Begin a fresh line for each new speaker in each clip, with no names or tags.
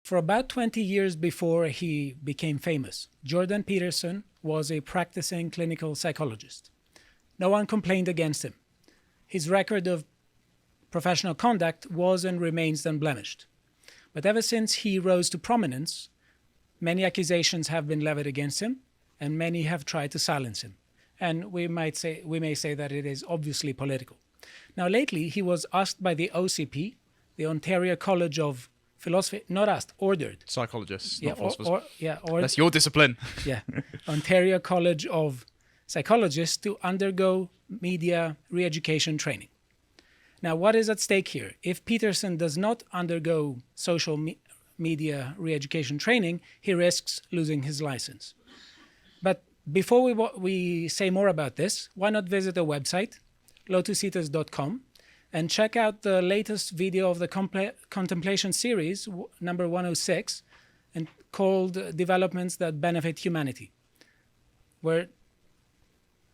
For about 20 years before he became famous, Jordan Peterson was a practicing clinical psychologist. No one complained against him. His record of professional conduct was and remains unblemished. But ever since he rose to prominence, many accusations have been levied against him, and many have tried to silence him. And we may say that it is obviously political. Now, lately, he was asked by the OCP, the Ontario College of Philosophy, not asked, ordered.
Psychologists, not philosophers.
Or
that's your discipline.
Yeah, Ontario College of Psychologists to undergo media re-education training. Now, what is at stake here? If Peterson does not undergo social media re-education training, he risks losing his license. But before we say more about this, why not visit a website, lotuseaters.com, and check out the latest video of the Contemplations series, number 106, and called Developments That Benefit Humanity, where...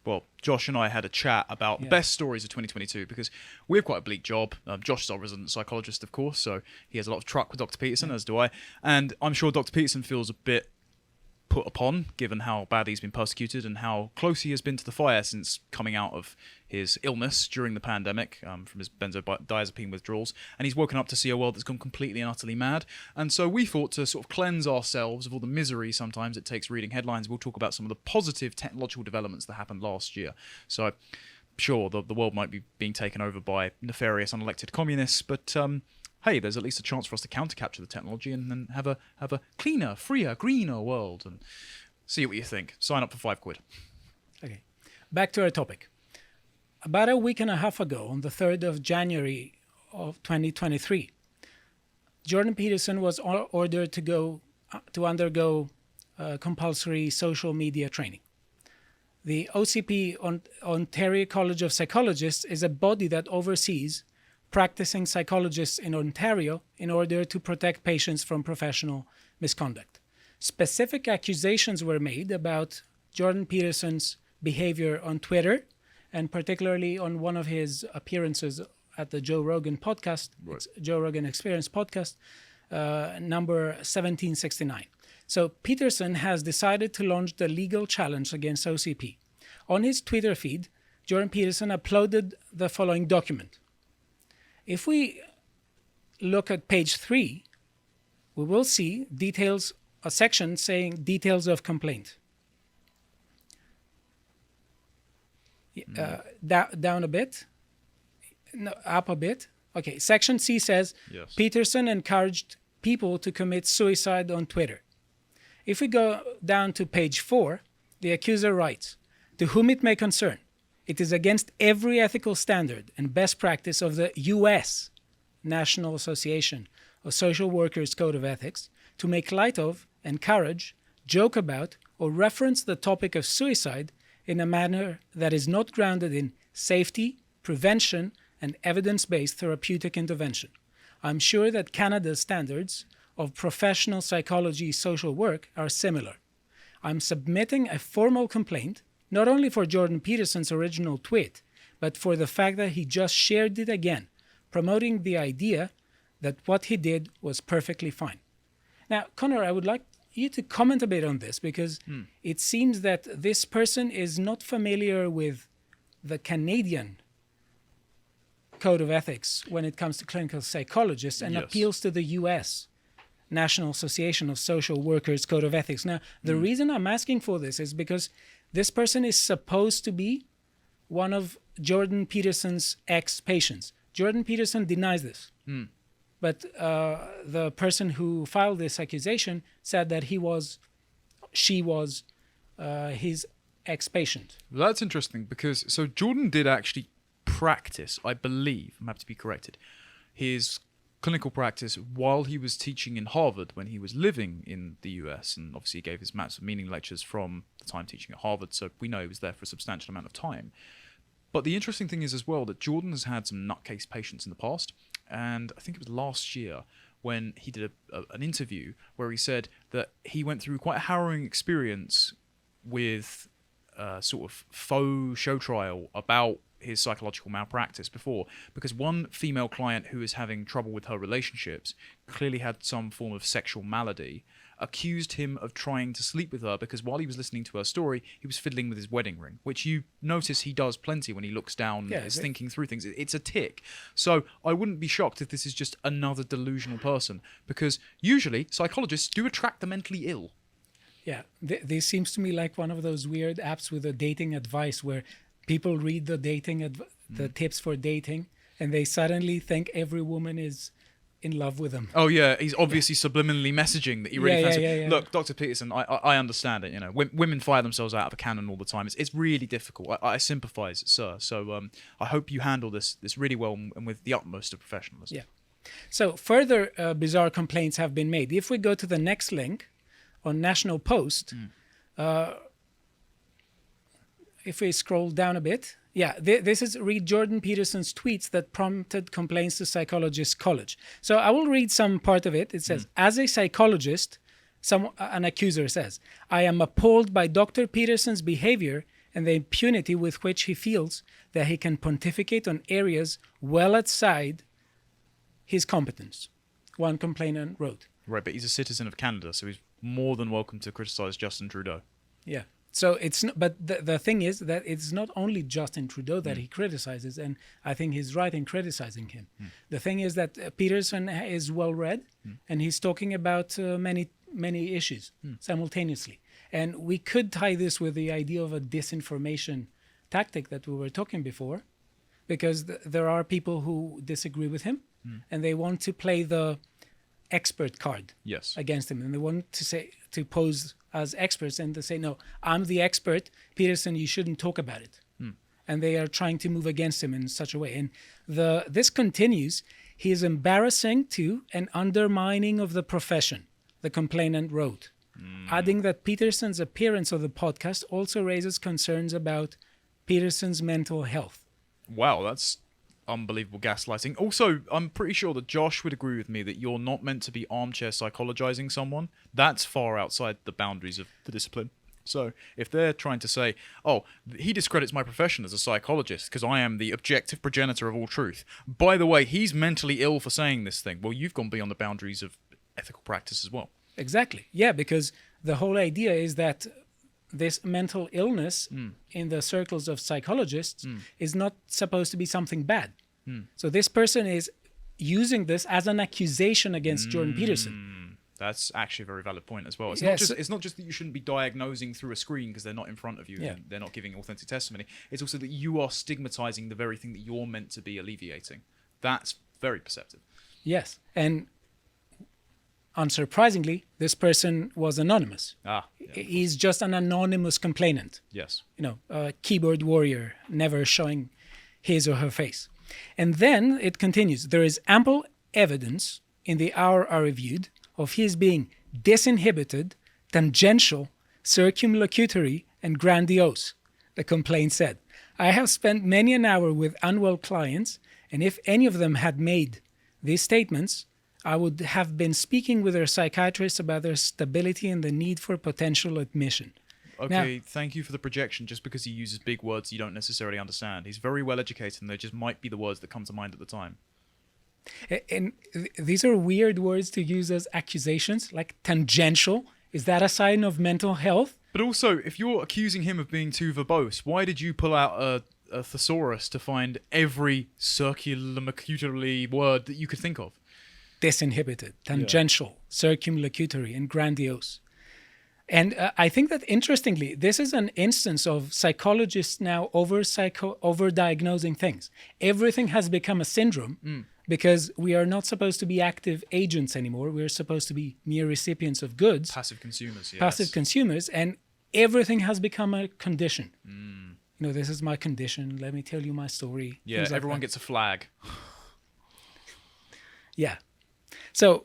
Well, Josh and I had a chat about the best stories of 2022 because we have quite a bleak job. Josh is our resident psychologist, of course, so he has a lot of truck with Dr. Peterson, as do I. And I'm sure Dr. Peterson feels a bit put upon, given how badly he's been persecuted and how close he has been to the fire since coming out of his illness during the pandemic from his benzodiazepine withdrawals. And he's woken up to see a world that's gone completely and utterly mad. And so we thought to sort of cleanse ourselves of all the misery sometimes it takes reading headlines, we'll talk about some of the positive technological developments that happened last year. So sure, the world might be being taken over by nefarious unelected communists, but hey, there's at least a chance for us to counter-capture the technology and then have a cleaner, freer, greener world. And see what you think. Sign up for £5.
Okay, back to our topic. About a week and a half ago, on the 3rd of January of 2023, Jordan Peterson was ordered to undergo compulsory social media training. The OCP, Ontario College of Psychologists, is a body that oversees practicing psychologists in Ontario in order to protect patients from professional misconduct. Specific accusations were made about Jordan Peterson's behavior on Twitter, and particularly on one of his appearances at the Joe Rogan podcast, Joe Rogan Experience podcast, number 1769. So Peterson has decided to launch the legal challenge against OCP. On his Twitter feed, Jordan Peterson uploaded the following document. If we look at page 3, we will see a section saying details of complaint. Down a bit, no, up a bit. Okay, section C says, yes. Peterson encouraged people to commit suicide on Twitter. If we go down to page 4, the accuser writes, to whom it may concern, it is against every ethical standard and best practice of the U.S. National Association of Social Workers Code of Ethics to make light of, encourage, joke about, or reference the topic of suicide in a manner that is not grounded in safety, prevention, and evidence-based therapeutic intervention. I'm sure that Canada's standards of professional psychology social work are similar. I'm submitting a formal complaint not only for Jordan Peterson's original tweet, but for the fact that he just shared it again, promoting the idea that what he did was perfectly fine. Now, Connor, I would like you to comment a bit on this, because it seems that this person is not familiar with the Canadian Code of Ethics when it comes to clinical psychologists and appeals to the U.S. National Association of Social Workers Code of Ethics. Now, the reason I'm asking for this is because this person is supposed to be one of Jordan Peterson's ex-patients. Jordan Peterson denies this. But the person who filed this accusation said that she was his ex-patient.
Well, that's interesting because, so Jordan did actually practice, I believe, I'm happy to be corrected, his clinical practice while he was teaching in Harvard when he was living in the US, and obviously he gave his Maths of Meaning lectures from the time teaching at Harvard, so we know he was there for a substantial amount of time. But the interesting thing is as well that Jordan has had some nutcase patients in the past, and I think it was last year when he did an interview where he said that he went through quite a harrowing experience with sort of faux show trial about his psychological malpractice before, because one female client who is having trouble with her relationships clearly had some form of sexual malady, accused him of trying to sleep with her because while he was listening to her story, he was fiddling with his wedding ring, which you notice he does plenty when he looks down and is thinking through things. It's a tick. So I wouldn't be shocked if this is just another delusional person, because usually psychologists do attract the mentally ill.
Yeah, this seems to me like one of those weird apps with a dating advice where people read the the tips for dating, and they suddenly think every woman is in love with them.
Oh yeah, he's obviously subliminally messaging that he really fancies. Look, Dr. Peterson, I understand it. You know, women fire themselves out of a cannon all the time. It's really difficult. I sympathise, sir. So I hope you handle this really well and with the utmost of professionalism.
Yeah. So further bizarre complaints have been made. If we go to the next link on National Post, if we scroll down a bit, this is read Jordan Peterson's tweets that prompted complaints to Psychologists College. So I will read some part of it. It says, as a psychologist, an accuser says, I am appalled by Dr. Peterson's behavior and the impunity with which he feels that he can pontificate on areas well outside his competence, one complainant wrote.
Right, but he's a citizen of Canada, so he's more than welcome to criticise Justin Trudeau.
Yeah. So it's not, but the thing is that it's not only Justin Trudeau that he criticizes, and I think he's right in criticizing him. The thing is that Peterson is well read, and he's talking about many issues simultaneously. And we could tie this with the idea of a disinformation tactic that we were talking before, because there are people who disagree with him, and they want to play the expert card against him, and they want to pose as experts and to say, no, I'm the expert, Peterson, you shouldn't talk about it. And they are trying to move against him in such a way. And this continues. He is embarrassing to and undermining of the profession, the complainant wrote, adding that Peterson's appearance on the podcast also raises concerns about Peterson's mental health.
Wow, that's unbelievable gaslighting. Also, I'm pretty sure that Josh would agree with me that you're not meant to be armchair psychologizing someone. That's far outside the boundaries of the discipline. So if they're trying to say, oh, he discredits my profession as a psychologist because I am the objective progenitor of all truth. By the way, he's mentally ill for saying this thing. Well, you've gone beyond the boundaries of ethical practice as well.
Exactly. Yeah, because the whole idea is that this mental illness in the circles of psychologists is not supposed to be something bad. So this person is using this as an accusation against Jordan Peterson.
That's actually a very valid point as well. It's not just that you shouldn't be diagnosing through a screen because they're not in front of you and they're not giving authentic testimony. It's also that you are stigmatizing the very thing that you're meant to be alleviating. That's very perceptive.
Yes. And unsurprisingly, this person was anonymous. He's just an anonymous complainant.
Yes.
A keyboard warrior, never showing his or her face. And then it continues. There is ample evidence in the hour I reviewed of his being disinhibited, tangential, circumlocutory, and grandiose, the complaint said. I have spent many an hour with unwell clients, and if any of them had made these statements, I would have been speaking with their psychiatrist about their stability and the need for potential admission.
Okay, thank you for the projection. Just because he uses big words you don't necessarily understand. He's very well educated and they just might be the words that come to mind at the time.
And these are weird words to use as accusations, like tangential. Is that a sign of mental health?
But also, if you're accusing him of being too verbose, why did you pull out a thesaurus to find every circumlocutory word that you could think of?
Disinhibited, tangential, circumlocutory, and grandiose. And I think that, interestingly, this is an instance of psychologists now over-diagnosing things. Everything has become a syndrome because we are not supposed to be active agents anymore. We're supposed to be mere recipients of goods.
Passive consumers, yes.
Passive consumers, and everything has become a condition. This is my condition. Let me tell you my story.
Yeah, everyone gets a flag.
Yeah. So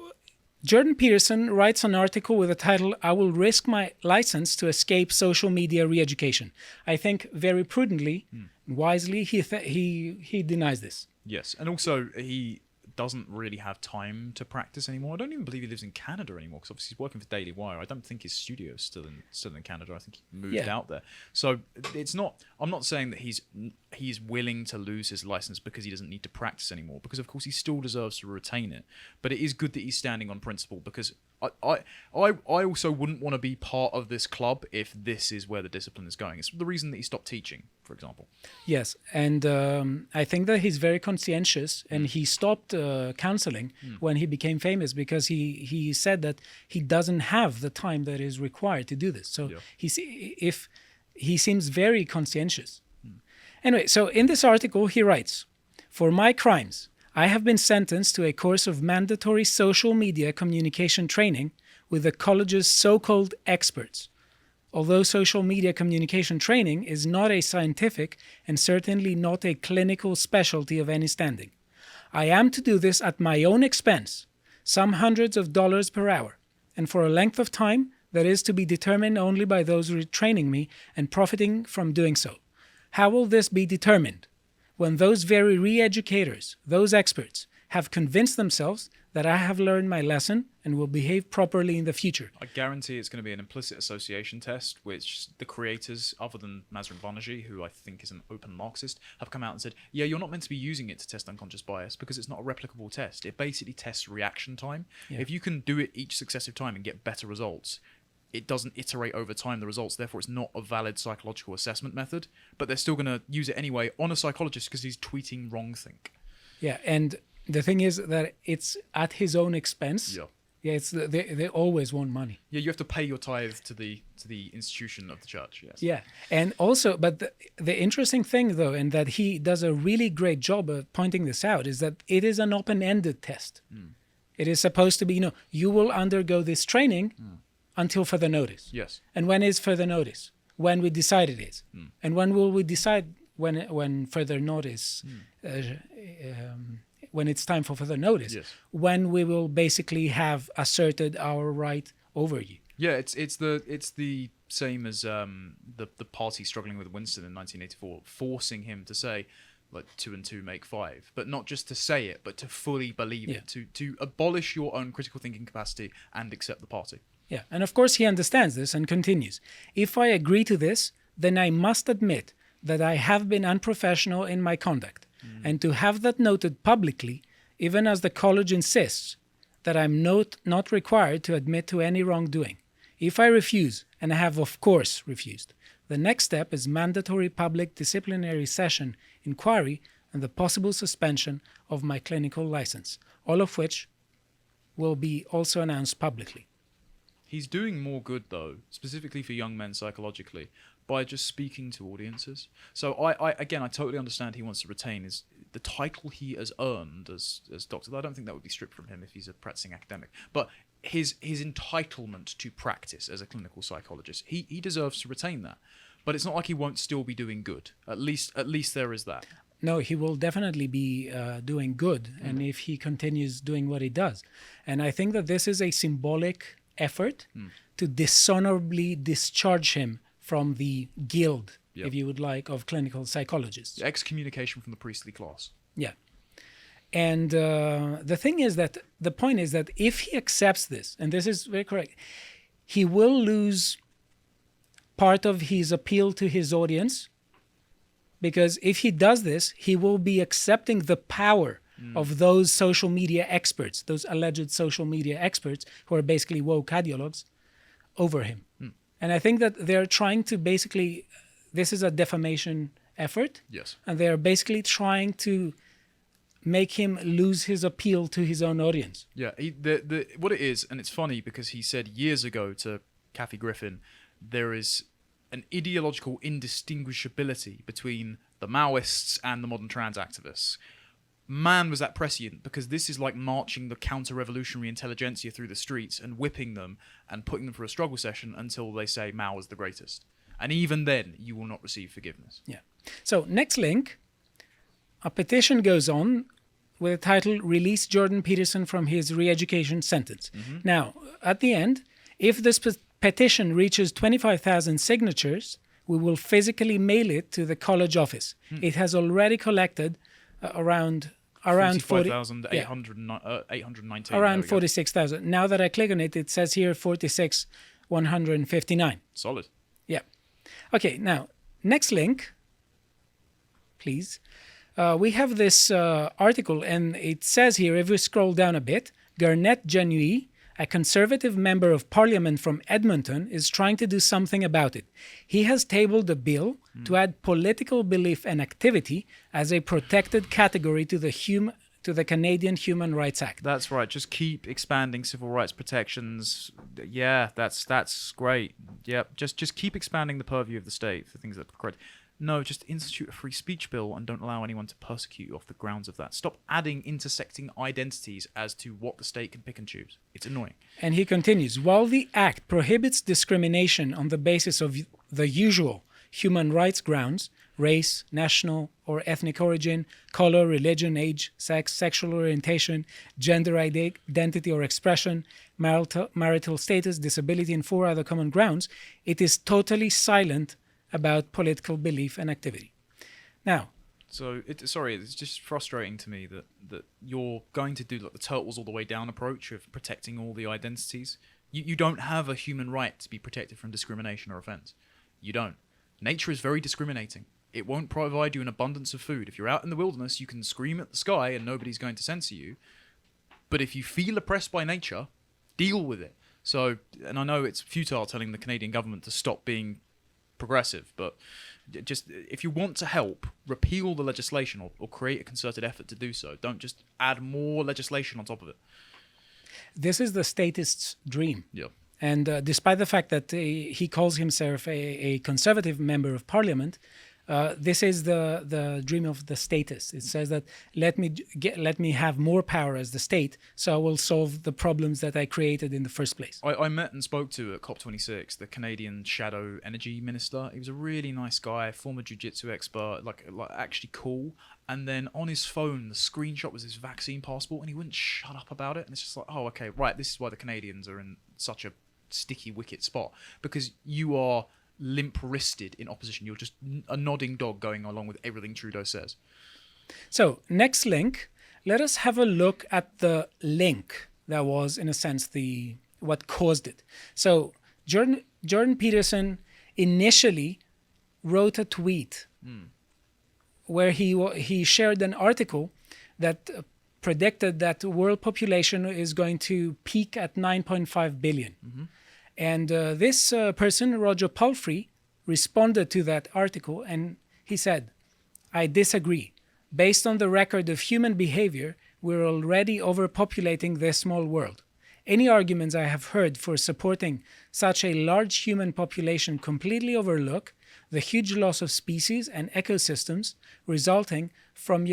Jordan Peterson writes an article with the title, I will risk my license to escape social media re-education. I think very prudently, wisely, he denies this.
Yes, and also doesn't really have time to practice anymore. I don't even believe he lives in Canada anymore, because obviously he's working for Daily Wire. I don't think his studio is still in Canada. I think he moved out there. So it's not. I'm not saying that he's willing to lose his license because he doesn't need to practice anymore, because of course he still deserves to retain it. But it is good that he's standing on principle, because I also wouldn't want to be part of this club if this is where the discipline is going. It's the reason that he stopped teaching, for example.
Yes, and I think that he's very conscientious, and he stopped counseling when he became famous, because he said that he doesn't have the time that is required to do this. So he seems very conscientious. Anyway, so in this article he writes, "For my crimes, I have been sentenced to a course of mandatory social media communication training with the college's so-called experts. Although social media communication training is not a scientific and certainly not a clinical specialty of any standing. I am to do this at my own expense, some hundreds of dollars per hour, and for a length of time that is to be determined only by those retraining me and profiting from doing so. How will this be determined? When those very re-educators, those experts, have convinced themselves that I have learned my lesson and will behave properly in the future."
I guarantee it's going to be an implicit association test, which the creators, other than Mazrin Banerjee, who I think is an open Marxist, have come out and said, yeah, you're not meant to be using it to test unconscious bias because it's not a replicable test. It basically tests reaction time. Yeah. If you can do it each successive time and get better results, it doesn't iterate over time the results, therefore it's not a valid psychological assessment method, but they're still going to use it anyway on a psychologist because he's tweeting wrongthink.
Yeah, and the thing is that it's at his own expense. Yeah, it's they always want money.
Yeah, you have to pay your tithe to the institution of the church. Yes.
Yeah, and also, but the interesting thing though, and that he does a really great job of pointing this out, is that it is an open-ended test. It is supposed to be, you will undergo this training until further notice.
Yes.
And when is further notice? When we decide it is. And when will we decide when further notice? When it's time for further notice, when we will basically have asserted our right over you.
Yeah, it's the same as the party struggling with Winston in 1984, forcing him to say, like, 2 and 2 make 5, but not just to say it, but to fully believe it, to abolish your own critical thinking capacity and accept the party.
Yeah, and of course he understands this and continues. "If I agree to this, then I must admit that I have been unprofessional in my conduct. And to have that noted publicly, even as the college insists, that I'm not required to admit to any wrongdoing. If I refuse, and I have of course refused, the next step is mandatory public disciplinary session inquiry and the possible suspension of my clinical license, all of which will be also announced publicly."
He's doing more good, though, specifically for young men psychologically, by just speaking to audiences. So I totally understand he wants to retain the title he has earned as doctor. I don't think that would be stripped from him if he's a practicing academic. But his entitlement to practice as a clinical psychologist, he deserves to retain that. But it's not like he won't still be doing good. At least there is that.
No, he will definitely be doing good, and if he continues doing what he does. And I think that this is a symbolic effort to dishonorably discharge him from the guild, if you would like, of clinical psychologists.
Excommunication from the priestly class.
Yeah. And the point is that if he accepts this, and this is very correct, he will lose part of his appeal to his audience, because if he does this, he will be accepting the power of those social media experts, those alleged social media experts who are basically woke ideologues, over him. And I think that they're trying to basically, this is a defamation effort.
Yes. And
they're basically trying to make him lose his appeal to his own audience.
Yeah, what it is, and it's funny because he said years ago to Kathy Griffin, there is an ideological indistinguishability between the Maoists and the modern trans activists. Man, was that prescient, because this is like marching the counter-revolutionary intelligentsia through the streets and whipping them and putting them for a struggle session until they say Mao is the greatest. And even then, you will not receive forgiveness.
Yeah. So, next link, a petition goes on with the title, "Release Jordan Peterson from his re-education sentence." Now, at the end, if this petition reaches 25,000 signatures, we will physically mail it to the college office. It has already collected around around
45,819.
Around 46,000. Now that I click on it, it says here 46,159.
Solid.
Yeah. Okay, now, next link, please. We have this article, and it says here, if we scroll down a bit, Garnet Genui, a Conservative member of Parliament from Edmonton, is trying to do something about it. He has tabled a bill to add political belief and activity as a protected category to the Canadian Human Rights Act.
That's right. Just keep expanding civil rights protections. Yeah, that's great. Yeah, just keep expanding the purview of the state for things that are correct. No, just institute a free speech bill and don't allow anyone to persecute you off the grounds of that. Stop adding intersecting identities as to what the state can pick and choose. It's annoying.
And he continues, while the Act prohibits discrimination on the basis of the usual human rights grounds, race, national or ethnic origin, color, religion, age, sex, sexual orientation, gender identity or expression, marital status, disability, and 4 other common grounds, it is totally silent about political belief and activity. Now,
so it's just frustrating to me that you're going to do like the turtles all the way down approach of protecting all the identities. You don't have a human right to be protected from discrimination or offense. You don't. Nature is very discriminating. It won't provide you an abundance of food. If you're out in the wilderness, you can scream at the sky and nobody's going to censor you. But if you feel oppressed by nature, deal with it. So, and I know it's futile telling the Canadian government to stop being progressive, but just if you want to help, repeal the legislation or create a concerted effort to do so. Don't just add more legislation on top of it.
This is the statist's dream.
Yeah.
And despite the fact that he calls himself a Conservative member of Parliament, this is the dream of the statist. It says that let me have more power as the state, so I will solve the problems that I created in the first place.
I met and spoke to at COP26 the Canadian Shadow Energy Minister. He was a really nice guy, former jiu-jitsu expert, like actually cool. And then on his phone, the screenshot was his vaccine passport, and he wouldn't shut up about it. And it's just like, oh, okay, right, this is why the Canadians are in such a sticky wicket spot, because you are limp-wristed in opposition. You're just a nodding dog going along with everything Trudeau says.
So, next link, let us have a look at the link that was, in a sense, what caused it. So, Jordan Peterson initially wrote a tweet where he shared an article that predicted that the world population is going to peak at 9.5 billion. Mm-hmm. And this person, Roger Palfrey, responded to that article, and he said, I disagree. Based on the record of human behavior, we're already overpopulating this small world. Any arguments I have heard for supporting such a large human population completely overlook the huge loss of species and ecosystems resulting from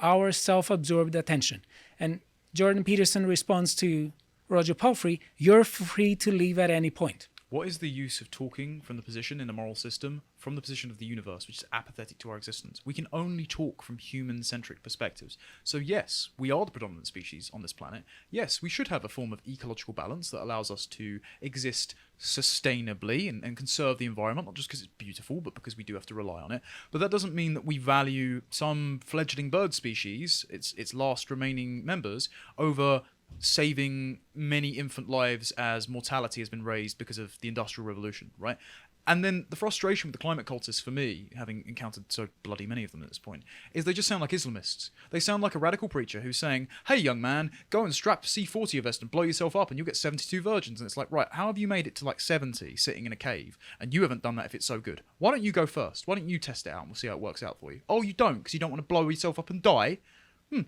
our self-absorbed attention. And Jordan Peterson responds to Roger Palfrey, you're free to leave at any point.
What is the use of talking from the position in the moral system, from the position of the universe, which is apathetic to our existence? We can only talk from human-centric perspectives. So yes, we are the predominant species on this planet. Yes, we should have a form of ecological balance that allows us to exist sustainably and conserve the environment, not just because it's beautiful, but because we do have to rely on it. But that doesn't mean that we value some fledgling bird species, its last remaining members, over saving many infant lives as mortality has been raised because of the Industrial Revolution, right? And then the frustration with the climate cultists, for me, having encountered so bloody many of them at this point, is they just sound like Islamists. They sound like a radical preacher who's saying, hey, young man, go and strap a C-40 vest and blow yourself up and you'll get 72 virgins. And it's like, right, how have you made it to like 70 sitting in a cave? And you haven't done that if it's so good. Why don't you go first? Why don't you test it out and we'll see how it works out for you? Oh, you don't, because you don't want to blow yourself up and die?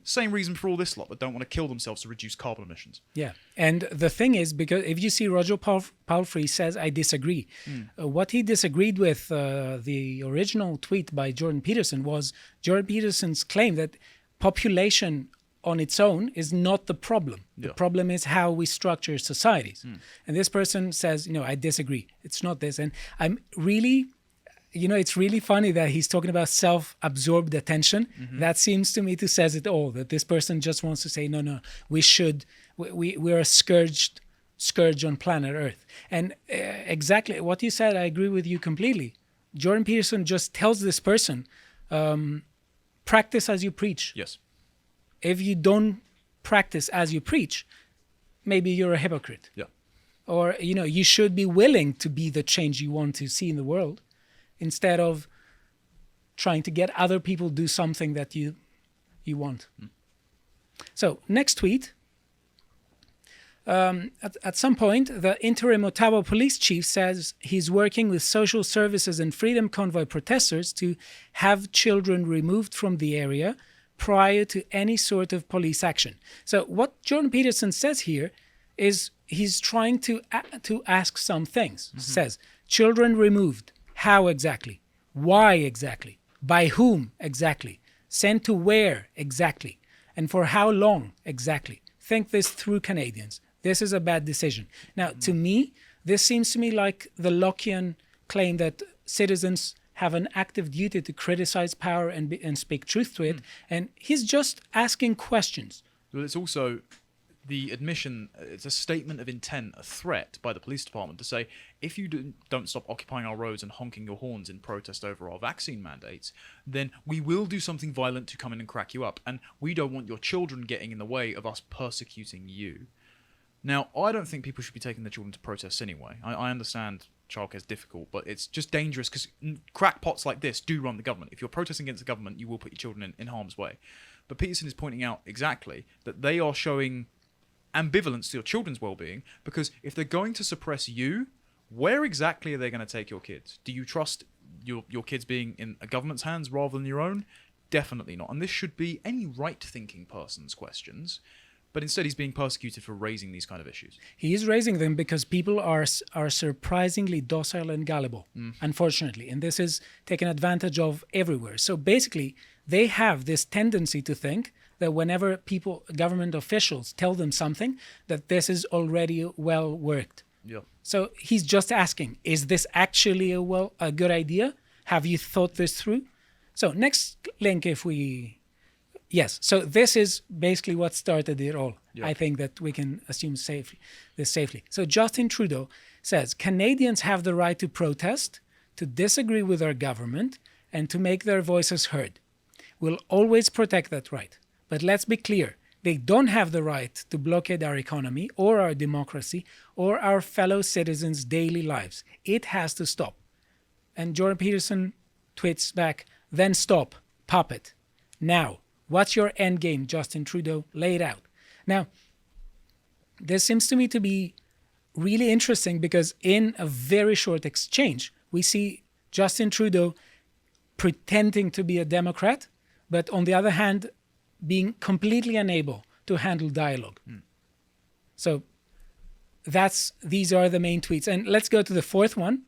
Same reason for all this lot that don't want to kill themselves to reduce carbon emissions.
Yeah, and the thing is, because if you see Roger Palfrey says, I disagree. What he disagreed with the original tweet by Jordan Peterson was Jordan Peterson's claim that population on its own is not the problem. The problem is how we structure societies. And this person says, I disagree. It's not this. And I'm really... it's really funny that he's talking about self-absorbed attention. Mm-hmm. That seems to me to says it all, that this person just wants to say, no, we're a scourge on planet Earth. And exactly what you said, I agree with you completely. Jordan Peterson just tells this person, practice as you preach.
Yes.
if you don't practice as you preach, maybe you're a hypocrite.
Yeah.
Or, you should be willing to be the change you want to see in the world instead of trying to get other people to do something that you want. So, next tweet. At some point, the interim Ottawa police chief says he's working with social services and freedom convoy protesters to have children removed from the area prior to any sort of police action. So what Jordan Peterson says here is he's trying to ask some things. Mm-hmm. Says, children removed. How exactly? Why exactly? By whom exactly? Sent to where exactly? And for how long exactly? Think this through, Canadians. This is a bad decision. Now, to me, this seems to me like the Lockean claim that citizens have an active duty to criticize power and speak truth to it. And he's just asking questions.
Well, it's also the admission, it's a statement of intent, a threat by the police department to say, if you don't stop occupying our roads and honking your horns in protest over our vaccine mandates, then we will do something violent to come in and crack you up. And we don't want your children getting in the way of us persecuting you. Now, I don't think people should be taking their children to protests anyway. I understand childcare is difficult, but it's just dangerous because crackpots like this do run the government. If you're protesting against the government, you will put your children in harm's way. But Peterson is pointing out exactly that they are showing ambivalence to your children's well-being, because if they're going to suppress you, where exactly are they going to take your kids? Do you trust your kids being in a government's hands rather than your own? Definitely not. And this should be any right-thinking person's questions. But instead, he's being persecuted for raising these kind of issues.
He is raising them because people are surprisingly docile and gullible, unfortunately. And this is taken advantage of everywhere. So basically, they have this tendency to think that whenever government officials tell them something, that this is already well worked.
Yeah.
So he's just asking, is this actually a good idea? Have you thought this through? So next link, if we... Yes, so this is basically what started it all. Yep. I think that we can assume this safely. So Justin Trudeau says, Canadians have the right to protest, to disagree with our government, and to make their voices heard. We'll always protect that right. But let's be clear, they don't have the right to blockade our economy or our democracy or our fellow citizens' daily lives. It has to stop. And Jordan Peterson tweets back, then stop, puppet, now. What's your end game, Justin Trudeau? Lay it out. Now, this seems to me to be really interesting because in a very short exchange, we see Justin Trudeau pretending to be a Democrat, but on the other hand, being completely unable to handle dialogue. So these are the main tweets. And let's go to the fourth one.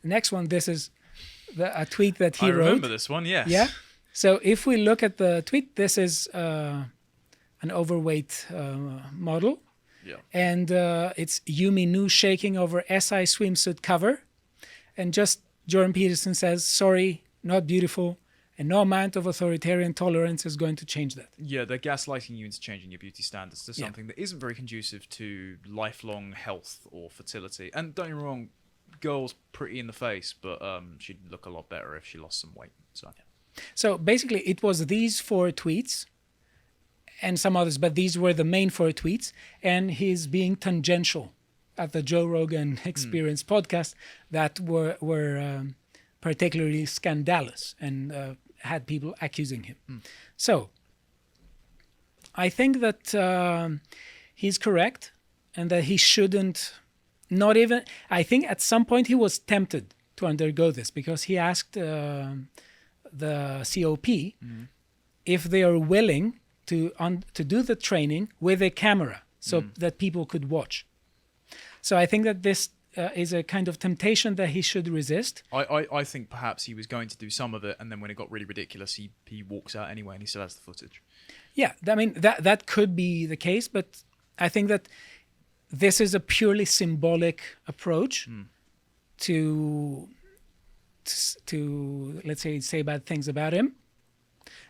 The next one, this is a tweet that he wrote.
I remember this one, yes.
Yeah. So if we look at the tweet, this is an overweight model.
Yeah.
And it's Yumi Nu shaking over SI swimsuit cover. And just Jordan Peterson says, sorry, not beautiful. And no amount of authoritarian tolerance is going to change that.
Yeah, they're gaslighting you into changing your beauty standards to something that isn't very conducive to lifelong health or fertility. And don't get me wrong, girl's pretty in the face, but she'd look a lot better if she lost some weight. So
basically, it was these 4 tweets and some others, but these were the main 4 tweets. And he's being tangential at the Joe Rogan Experience podcast that were particularly scandalous and had people accusing him. So I think that he's correct and that he shouldn't, not even, I think at some point he was tempted to undergo this because he asked the COP if they are willing to do the training with a camera so that people could watch. So I think that this is a kind of temptation that he should resist.
I think perhaps he was going to do some of it, and then when it got really ridiculous, he walks out anyway, and he still has the footage.
Yeah, I mean, that could be the case, but I think that this is a purely symbolic approach to let's say bad things about him.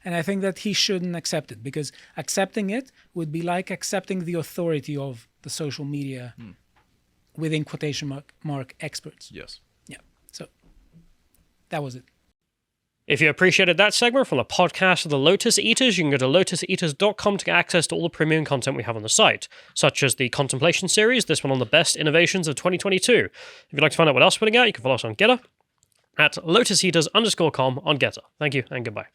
And I think that he shouldn't accept it, because accepting it would be like accepting the authority of the social media within quotation mark experts.
Yes.
Yeah. So that was it.
If you appreciated that segment from the podcast of the Lotus Eaters, you can go to lotuseaters.com to get access to all the premium content we have on the site, such as the Contemplations series, this one on the best innovations of 2022. If you'd like to find out what else we're putting out, you can follow us on Getter at lotuseaters_com on Getter. Thank you and goodbye.